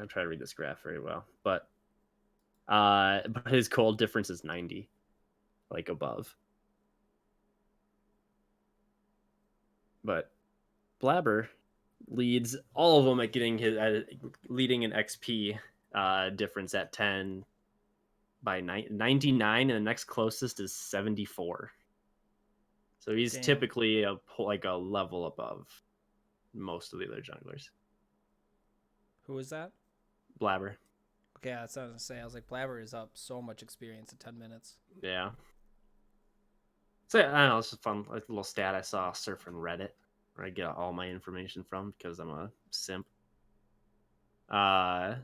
trying to read this graph very well, but his gold difference is 90, like above. But Blabber leads all of them at getting leading an XP difference at 10 by 99, and the next closest is 74. So he's typically a level above most of the other junglers. Who is that? Blabber. Okay, that's what I was going to say. I was like, Blabber is up so much experience at 10 minutes. Yeah. So I don't know, it's just fun, like a little stat I saw surfing Reddit, where I get all my information from because I'm a simp. Uh,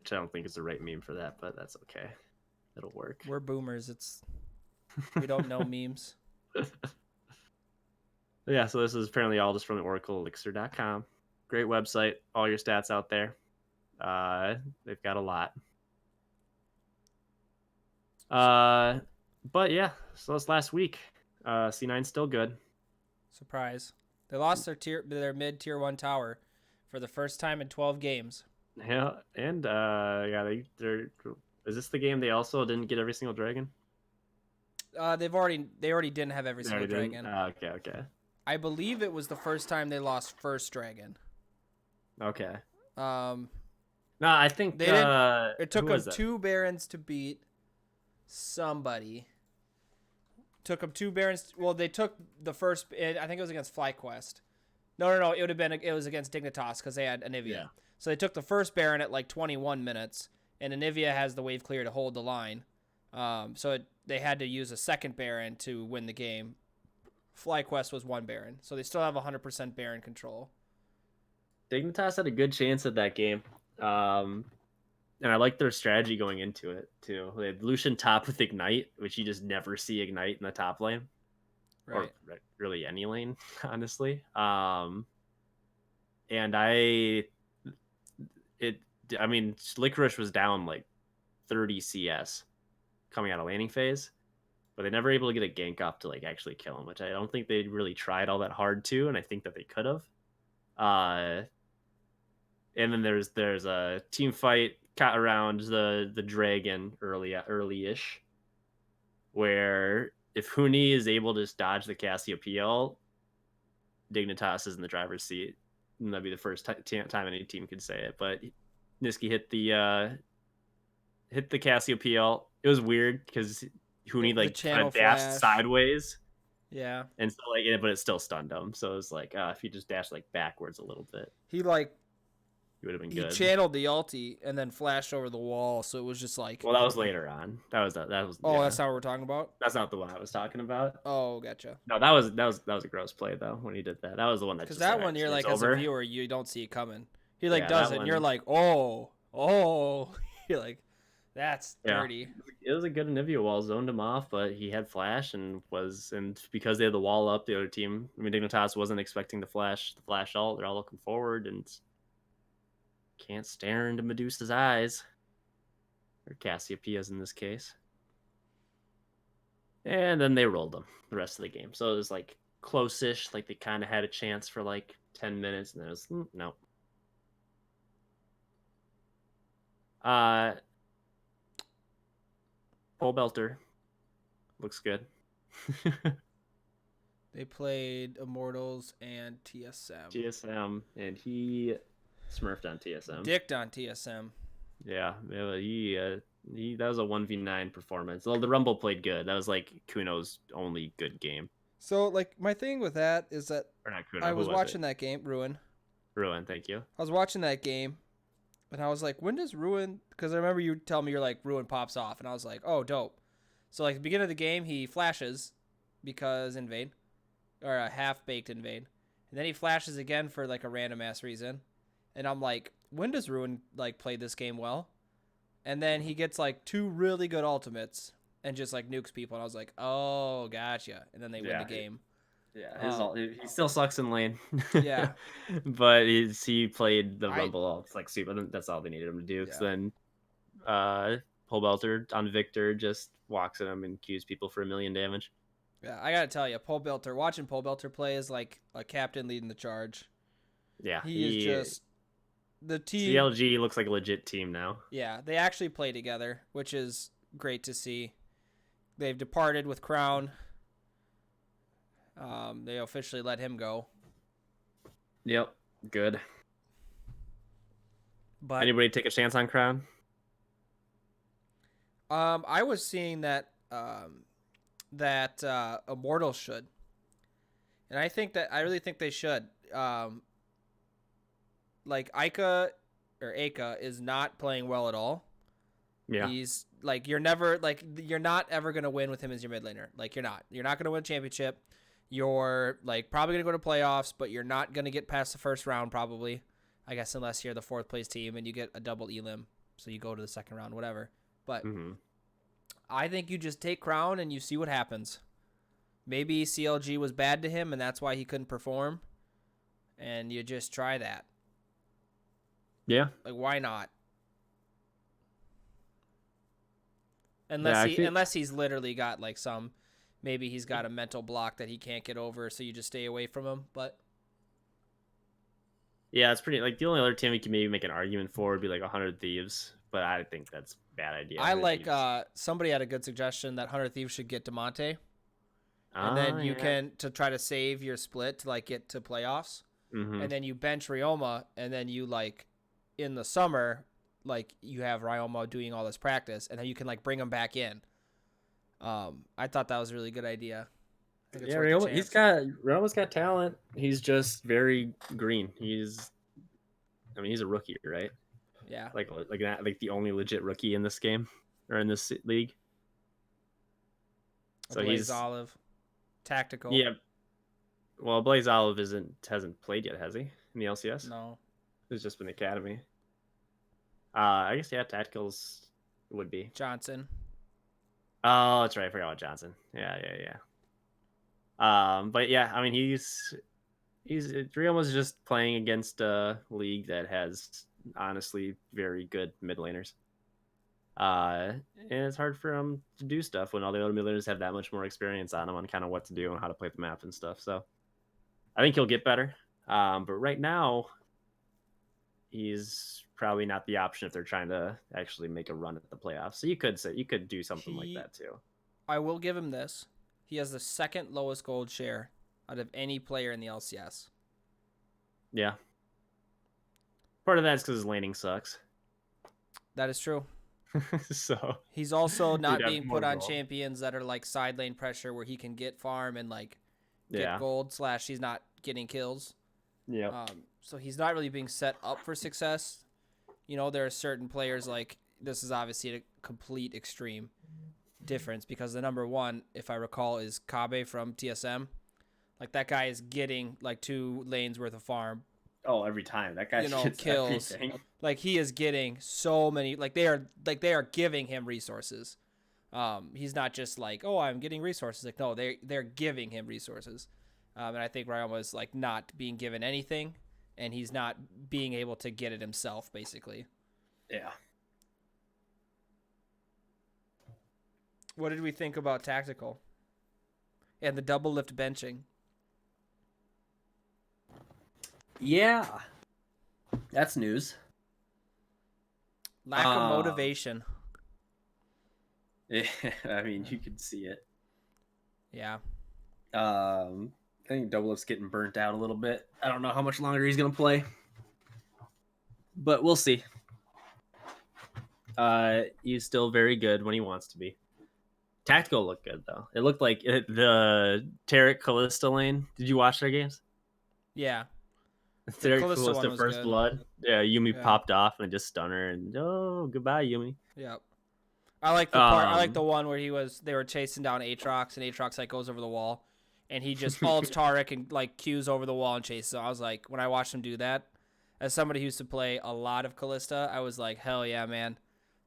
which I don't think is the right meme for that, but that's okay. It'll work. We're boomers. We don't know memes. Yeah, so this is apparently all just from the OracleElixir.com. Great website. All your stats out there. They've got a lot. But yeah, so that's last week. C9's still good. Surprise. They lost their mid tier 1 tower for the first time in 12 games. Yeah, and yeah, they're. Is this the game they also didn't get every single dragon? They already didn't have every They single already dragon. didn't? Okay. I believe it was the first time they lost first dragon. Okay. No, I think they didn't. It took them that? 2 barons to beat somebody. Took them 2 barons. Well, they took the first. I think it was against FlyQuest. No. It was against Dignitas because they had Anivia. Yeah. So they took the first baron at like 21 minutes, and Anivia has the wave clear to hold the line. They had to use a second baron to win the game. FlyQuest was 1 baron, so they still have 100% baron control. Dignitas had a good chance at that game. And I like their strategy going into it too. They had Lucian top with Ignite, which you just never see Ignite in the top lane, Right. or really any lane, honestly. And Licorice was down like 30 CS coming out of laning phase, but they never able to get a gank up to like actually kill him, which I don't think they really tried all that hard to, and I think that they could have. And then there's a team fight around the dragon early-ish, where if Huni is able to just dodge the Cassiopeia, Dignitas is in the driver's seat, and that'd be the first time any team could say it. But Niski hit the Cassiopeia. It was weird because Huni like kind of dashed sideways. Yeah. And so but it still stunned him. So it was like if he just dashed like backwards a little bit, he would have been good. He channeled the ulti and then flashed over the wall, so it was just like. Well, that was later on. That was. Oh, yeah. That's not what we're talking about. That's not the one I was talking about. Oh, gotcha. No, that was a gross play though when he did that. That was the one that. Because that one, you're like, as a viewer, you don't see it coming. He does it, and you're like, oh. You're like, that's dirty. It was a good Anivia wall, zoned him off, but he had flash and because they had the wall up, the other team. Dignitas wasn't expecting the flash ult. They're all looking forward and can't stare into Medusa's eyes, or Cassiopeia's in this case. And then they rolled them the rest of the game. So it was like close-ish, like they kind of had a chance for like 10 minutes, and then it was no. Pole Belter looks good. They played Immortals and TSM, and he smurfed on TSM. Dicked on TSM. Yeah, he that was a 1v9 performance. Well, the Rumble played good. That was like Kuno's only good game. So, like, my thing with that is that or not Kuno, I was watching that game, Ruin, thank you. I was watching that game, and I was like, when does Ruin... Because I remember you tell me you're like, Ruin pops off, and I was like, oh, dope. So, like, at the beginning of the game, he flashes because invade, or a half-baked invade. And then he flashes again for, like, a random-ass reason. And I'm like, when does Ruin, like, play this game well? And then he gets, like, 2 really good ultimates and just, like, nukes people. And I was like, oh, gotcha. And then they win the game. Yeah, he still sucks in lane. Yeah. But he played the Rumble. It's like super. That's all they needed him to do. Because then Pole Belter on Victor just walks at him and queues people for 1 million damage. Yeah, I got to tell you, watching Pole Belter play is like a captain leading the charge. Yeah. He is just... The team... CLG looks like a legit team now. Yeah, they actually play together, which is great to see. They've departed with Crown. They officially let him go. Yep, good. But anybody take a chance on Crown? I was seeing that Immortals should, and I really think they should. Like Ika is not playing well at all. Yeah, he's like you're not ever gonna win with him as your mid laner. Like you're not gonna win a championship. You're like probably gonna go to playoffs, but you're not gonna get past the first round probably. I guess unless you're the 4th place team and you get a double elim, so you go to the second round, whatever. But I think you just take Crown and you see what happens. Maybe CLG was bad to him and that's why he couldn't perform, and you just try that. Yeah. Like why not? Unless he's literally got like maybe he's got a mental block that he can't get over, so you just stay away from him. But yeah, it's pretty like the only other team we can maybe make an argument for would be like 100 Thieves, but I think that's a bad idea. I like somebody had a good suggestion that 100 Thieves should get DeMonte, and then you can to try to save your split to like get to playoffs, and then you bench Ryoma, and then you like in the summer. Like you have Ryoma doing all this practice, and then you can like bring him back in. I thought that was a really good idea. Yeah, Ryoma's got talent. He's just very green. He's a rookie, right? Yeah, like the only legit rookie in this game or in this league. So Blaze Olive, tactical. Yeah. Well, Blaze Olive hasn't played yet, has he? In the LCS? No, it's just been the academy. I guess tacticals would be Johnson. Oh, that's right. I forgot about Johnson. Yeah. But yeah, I mean, he's Ryoma's just playing against a league that has honestly very good mid laners. And it's hard for him to do stuff when all the other mid laners have that much more experience on him on kind of what to do and how to play the map and stuff. So I think he'll get better. But right now, he's probably not the option if they're trying to actually make a run at the playoffs. So you could do something like that too. I will give him this. He has the 2nd lowest gold share out of any player in the LCS. Yeah. Part of that is because his laning sucks. That is true. So he's also not being put on champions that are like side lane pressure where he can get farm and like get gold / he's not getting kills. Yeah. So he's not really being set up for success. You know, there are certain players like this is obviously a complete extreme difference because the number 1, if I recall, is Kabe from TSM. Like that guy is getting like 2 lanes worth of farm. Oh, every time that guy gets kills. Everything. Like he is getting so many. Like they are giving him resources. He's not just like, oh, I'm getting resources. Like no, they're giving him resources. And I think Ryoma is like not being given anything, and he's not being able to get it himself, basically. Yeah. What did we think about tactical? And the Doublelift benching? Yeah. That's news. Lack of motivation. Yeah, I mean, you could see it. Yeah. I think Doublelift's getting burnt out a little bit. I don't know how much longer he's going to play, but we'll see. He's still very good when he wants to be. Tactical looked good, though. It looked like the Tarek Callista lane. Did you watch their games? Yeah. Tarek Callista first good. Blood. Yeah, Yuumi popped off and just stunned her, and goodbye, Yuumi. Yep. I like the part. I like the one where they were chasing down Aatrox, and Aatrox like goes over the wall, and he just ults Tarek and like Qs over the wall and chases. So I was like, when I watched him do that, as somebody who used to play a lot of Callista, I was like, hell yeah, man.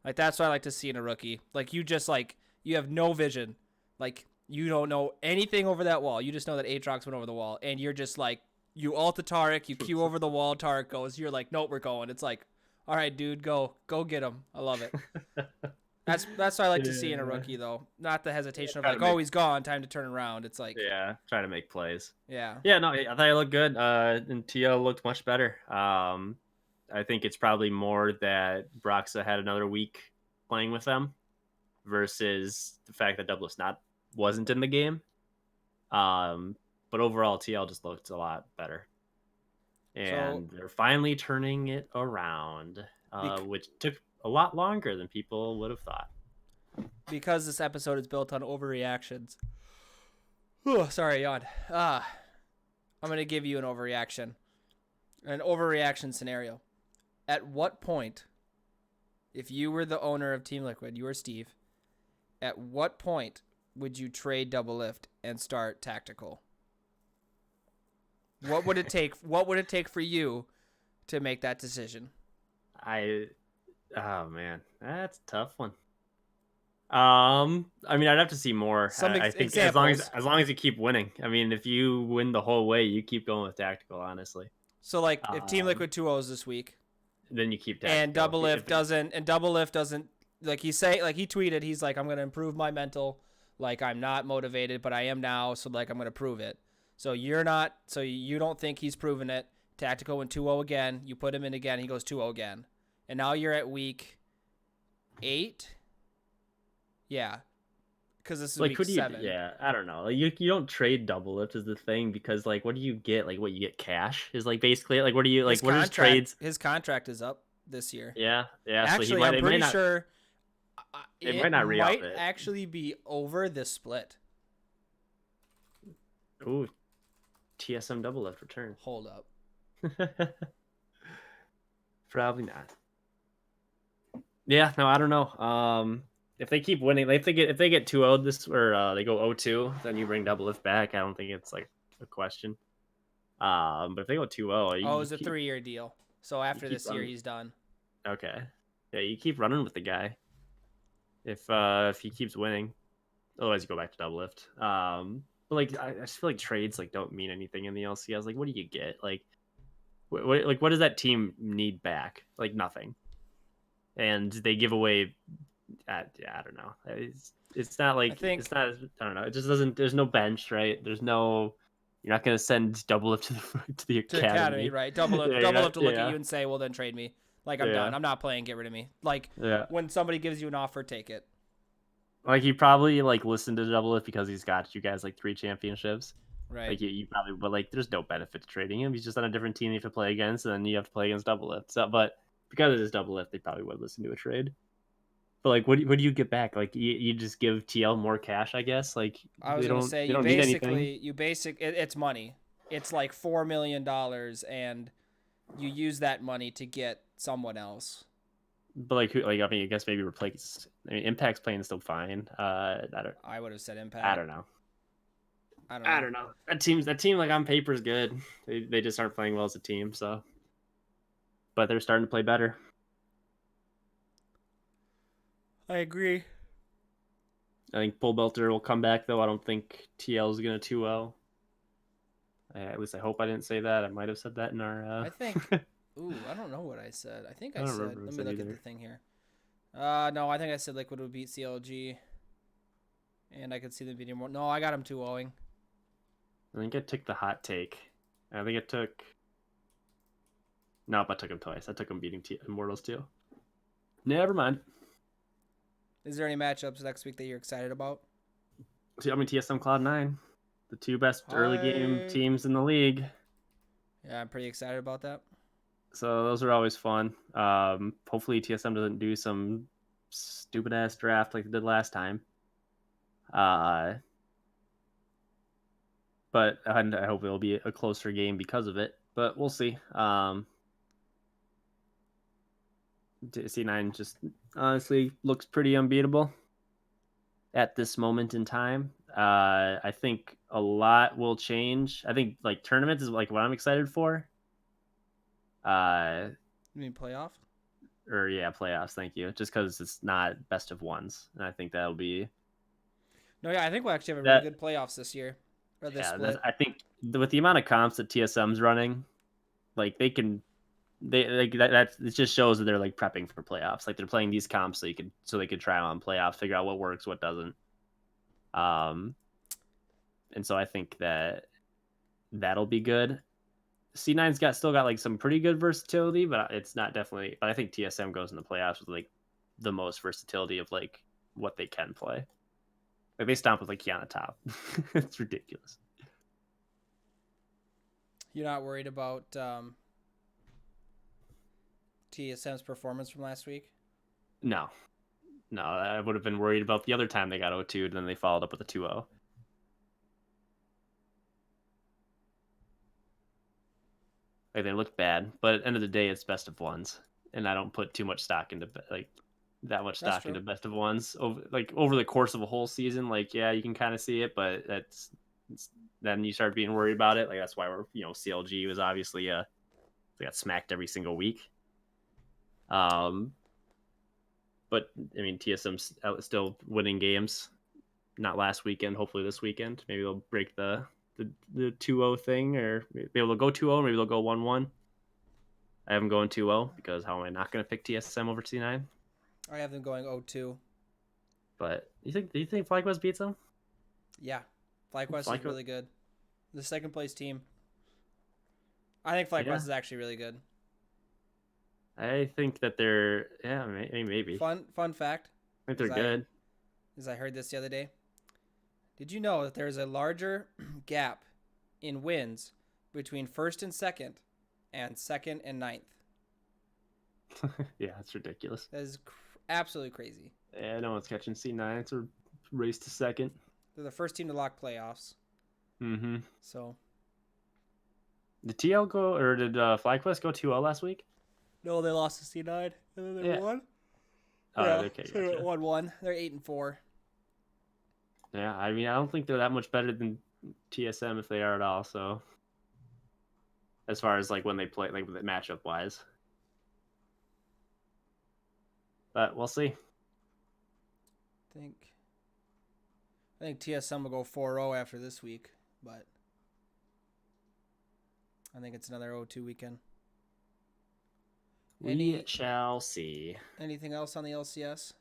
Like that's what I like to see in a rookie. Like you just like you have no vision, like you don't know anything over that wall. You just know that Aatrox went over the wall, and you're just like you ult the Tarek, you Q over the wall, Tarek goes. You're like, nope, we're going. It's like, all right, dude, go get him. I love it. That's what I like to see in a rookie, though. Not the hesitation of like, oh, he's gone, time to turn around. It's like, try to make plays. Yeah. Yeah, no, I thought he looked good. And TL looked much better. I think it's probably more that Broxa had another week playing with them versus the fact that Doublelift wasn't in the game. But overall, TL just looked a lot better. And they're finally turning it around, which took a lot longer than people would have thought. Because this episode is built on overreactions. Oh, sorry, yawn. I'm going to give you an overreaction scenario. At what point If you were the owner of Team Liquid, you were Steve, at what point would you trade Doublelift and start tactical? What would it take? What would it take for you to make that decision? Oh man, that's a tough one. I mean, I'd have to see more. Some I think examples. as long as you keep winning. I mean, if you win the whole way, you keep going with tactical. Honestly, So like if Team um, Liquid 2-0s this week then you keep and tactical. Doublelift doesn't like he tweeted he's like I'm going to improve my mental, like I'm not motivated but I am now, so like I'm going to prove it. So you don't think he's proven it. Tactical went 2-0 again. You put him in again, he goes 2-0 again. And now you're at week 8. Yeah. Cuz this is like week who do you? 7. Yeah, I don't know. Like you don't trade Doublelift is the thing because like what do you get? Like what you get cash is like basically like what do you like? What is trades? His contract is up this year. Yeah, yeah. So Actually, I'm pretty not sure it might it not re-up might it. actually be over the split. Ooh, TSM Doublelift return. Hold up. Probably not. Yeah, no, I don't know. If they keep winning, like, if they get 2-0 this or they go 0-2, then you bring Doublelift back. I don't think it's like a question. But if they go 2-0, Oh, it was a 3-year deal. So after this year, he's done. Okay. Yeah, you keep running with the guy. If he keeps winning, otherwise you go back to Doublelift. But like I just feel like trades like don't mean anything in the LCS. Like, what do you get? Like, what does that team need back? Like nothing. And they give away. Yeah, I don't know. It's not like it's not. I don't know. It just doesn't. There's no bench, right? There's no. You're not gonna send Doublelift to the academy, right? Doublelift to look at you and say, "Well, then trade me." Like I'm done. I'm not playing. Get rid of me. Like when somebody gives you an offer, take it. Like he probably like listened to Doublelift because he's got you guys like 3 championships. Right. Like you probably, but like there's no benefit to trading him. He's just on a different team you have to play against, and then you have to play against Doublelift. So, but because it is Doublelift, they probably would listen to a trade. But like, what do you get back? Like, you just give TL more cash, I guess. Like, I was gonna say they don't need anything. It's money. It's like $4 million, and you use that money to get someone else. But like, who? Like, I mean, I guess maybe replace. I mean, Impact's playing still fine. I would have said Impact. I don't know. I don't know. That team like on paper is good. They just aren't playing well as a team. So, but they're starting to play better. I agree. I think Bull Belter will come back though. I don't think TL is gonna 2-0. At least I hope I didn't say that. I might have said that in our. I think. Ooh, I don't know what I said. I think I said. Let me look at the thing here. No, I think I said Liquid would beat CLG, and I could see them beating more. No, I got them 2-0. I think I took the hot take. I think it took. Nope, I took him twice. I took him beating Immortals too. Never mind. Is there any matchups next week that you're excited about? I mean, TSM Cloud9, the 2 best early game teams in the league. Yeah, I'm pretty excited about that. So those are always fun. Hopefully TSM doesn't do some stupid ass draft like they did last time. But I hope it'll be a closer game because of it. But we'll see. C9 just honestly looks pretty unbeatable at this moment in time. I think a lot will change. I think like tournaments is like what I'm excited for. You mean playoff? Or yeah, playoffs. Thank you. Just because it's not best of ones, and I think that'll be. No, yeah, I think we'll actually have a really good playoffs this year. Or this split. I think with the amount of comps that TSM's running, like they can. They like that it just shows that they're like prepping for playoffs. Like they're playing these comps so they could try them on playoffs, figure out what works, what doesn't. And so I think that'll be good. C9's still got like some pretty good versatility, but it's not definitely. But I think TSM goes in the playoffs with like the most versatility of like what they can play. Like they stomp with like Kiana top. It's ridiculous. You're not worried about TSM's performance from last week? No, I would have been worried about the other time they got 0-2, and then they followed up with a 2-0. Like they looked bad, but at the end of the day, it's best of ones, and I don't put too much stock into like that much That's stock true. into best of ones over the course of a whole season. Like, yeah, you can kind of see it, but then you start being worried about it. Like, that's why CLG was obviously they got smacked every single week. But I mean, TSM's still winning games. Not last weekend, hopefully this weekend. Maybe they'll break the 2-0 thing, or maybe they'll go 2-0, maybe they'll go 1-1. I have them going 2-0 because how am I not going to pick TSM over C9? I have them going 0-2. But do you think FlyQuest beats them? Yeah. FlyQuest is FlyQuest, really good. The second place team. I think FlyQuest yeah. is actually really good. I think that they're maybe. Fun fact. I think they're good. As I heard this the other day. Did you know that there's a larger gap in wins between first and second and ninth? Yeah, that's ridiculous. That is absolutely crazy. Yeah, no one's catching C9. It's a race to second. They're the first team to lock playoffs. Mm-hmm. So. Did TL go, or did FlyQuest go 2-0 last week? No, they lost to C9 and then they won. Oh, yeah, okay. so Gotcha. 1-1. They're 8-4. Yeah, I mean, I don't think they're that much better than TSM if they are at all. So, as far as like when they play, like matchup wise, but we'll see. I think TSM will go 4-0 after this week, but I think it's another 0-2 weekend. We shall see. Anything else on the LCS?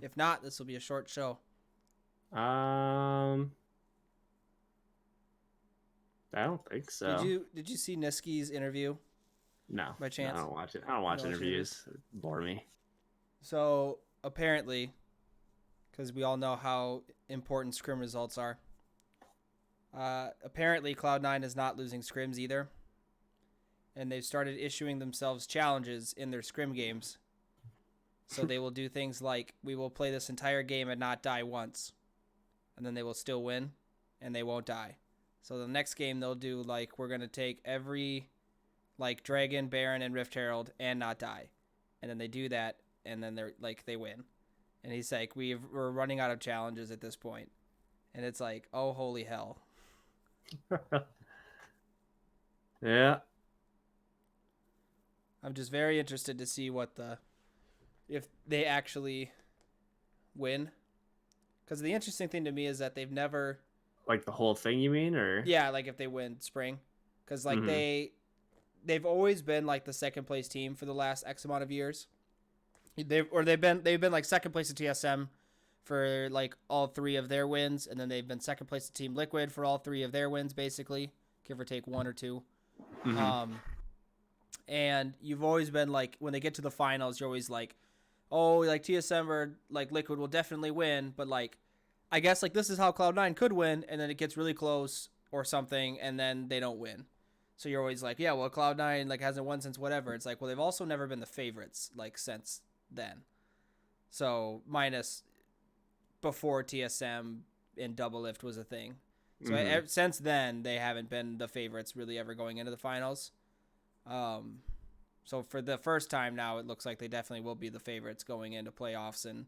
If not, this will be a short show. I don't think so. Did you see Niski's interview? No. By chance? No, I don't watch it. I don't watch interviews. It bore me. So apparently, because we all know how important scrim results are, apparently Cloud9 is not losing scrims either. And they've started issuing themselves challenges in their scrim games. So they will do things like, we will play this entire game and not die once. And then they will still win, and they won't die. So the next game they'll do, like, we're going to take every, like, Dragon, Baron, and Rift Herald and not die. And then they do that, and then they're like, they win. And he's like, we're running out of challenges at this point. And it's like, oh, holy hell. Yeah. I'm just very interested to see if they actually win. Because the interesting thing to me is that they've never... Like the whole thing, you mean? Or yeah, like if they win spring. Because like they've always been like the second place team for the last X amount of years. They've been like second place at TSM for like all three of their wins, and then they've been second place at Team Liquid for all three of their wins, basically, give or take one or two. And you've always been like, when they get to the finals, you're always like, oh, like TSM or like Liquid will definitely win, but like, I guess like this is how Cloud9 could win, and then it gets really close or something, and then they don't win. So you're always like, yeah, well, Cloud9 like hasn't won since whatever. It's like, well, they've also never been the favorites like since then. So minus before TSM and Doublelift was a thing. So since then, they haven't been the favorites really ever going into the finals. So for the first time now, it looks like they definitely will be the favorites going into playoffs, and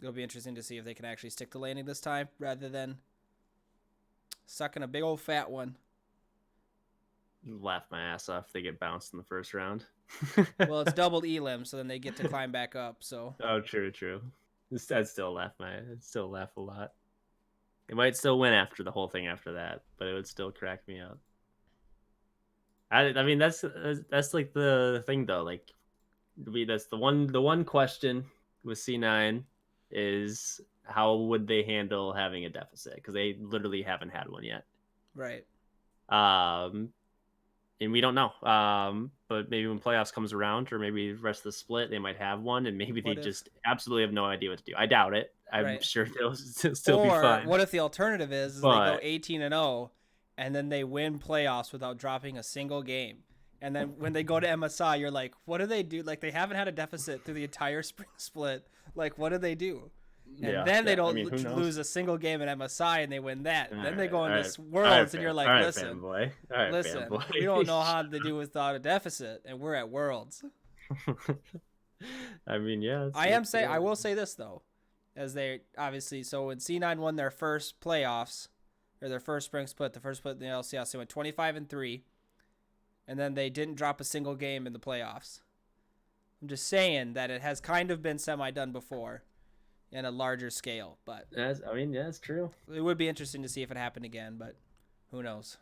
it'll be interesting to see if they can actually stick to landing this time rather than sucking a big old fat one. Laugh my ass off if they get bounced in the first round. Well, it's double elim, so then they get to climb back up. So oh, true. I'd still laugh a lot. They might still win after the whole thing after that, but it would still crack me up. I mean, that's like the thing though. Like, that's the one question with C9 is how would they handle having a deficit, because they literally haven't had one yet. Right. And we don't know. But maybe when playoffs comes around, or maybe the rest of the split, they might have one, and maybe they just absolutely have no idea what to do. I doubt it. I'm sure they'll still be fine. Or what if the alternative is they go 18-0, and then they win playoffs without dropping a single game? And then when they go to MSI, you're like, what do they do? Like, they haven't had a deficit through the entire spring split. Like, what do they do? And then they don't lose a single game at MSI, and they win that. Then they go into Worlds, and you're like, listen, we don't know how to do without a deficit, and we're at Worlds. I mean, yeah. I will say this though, as they obviously, so when C9 won their first playoffs or their first spring split, the first split in the LCS, they went 25-3, and then they didn't drop a single game in the playoffs. I'm just saying that it has kind of been semi-done before in a larger scale, but I mean, yeah, it's true. it would be interesting to see if it happened again, but who knows?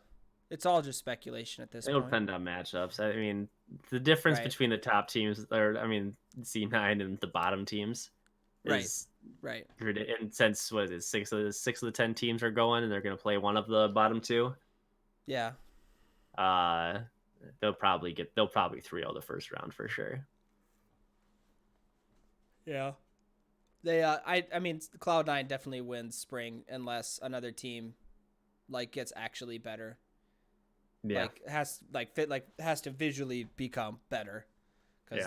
It's all just speculation at this It'll point. depend on matchups. I mean, the difference Right. between the top teams, or I mean, C9 and the bottom teams, is Right. and since what is it, six of the 10 teams are going, and they're going to play one of the bottom two. Yeah. Uh, they'll probably 3-0 the first round for sure. Yeah. They I mean Cloud9 definitely wins spring unless another team like gets actually better. Yeah. Has to visually become better cuz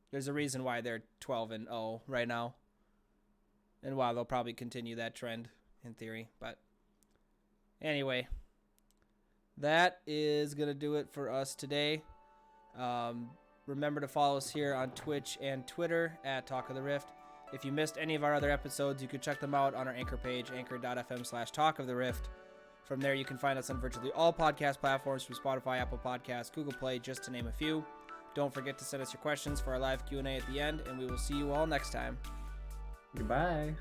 there's a reason why they're 12-0 right now. And why they'll probably continue that trend in theory, but anyway, that is going to do it for us today. Remember to follow us here on Twitch and Twitter at Talk of the Rift. If you missed any of our other episodes, you can check them out on our Anchor page, anchor.fm/Talk of the Rift. From there, you can find us on virtually all podcast platforms from Spotify, Apple Podcasts, Google Play, just to name a few. Don't forget to send us your questions for our live Q&A at the end, and we will see you all next time. Goodbye.